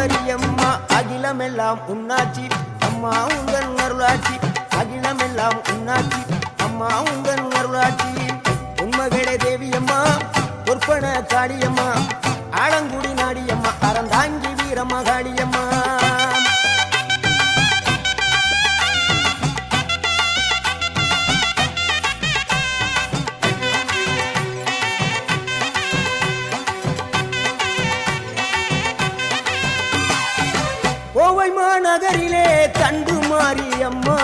ஈஸ்வரியம்மா அகிலமெல்லாம் உன்னாட்சி அம்மா உங்கள் அருளாட்சி அகிலமெல்லாம் உன்னாட்சி அம்மா உங்கள் அருளாட்சி உண்மகளே தேவியம்மா பொற்பன காளியம்மா ஆலங்குடி நாடியம்மா அறந்தாங்கி வீரம்மா காளியம்மா கோவை மாநகரிலே தண்டு மாரியம்மா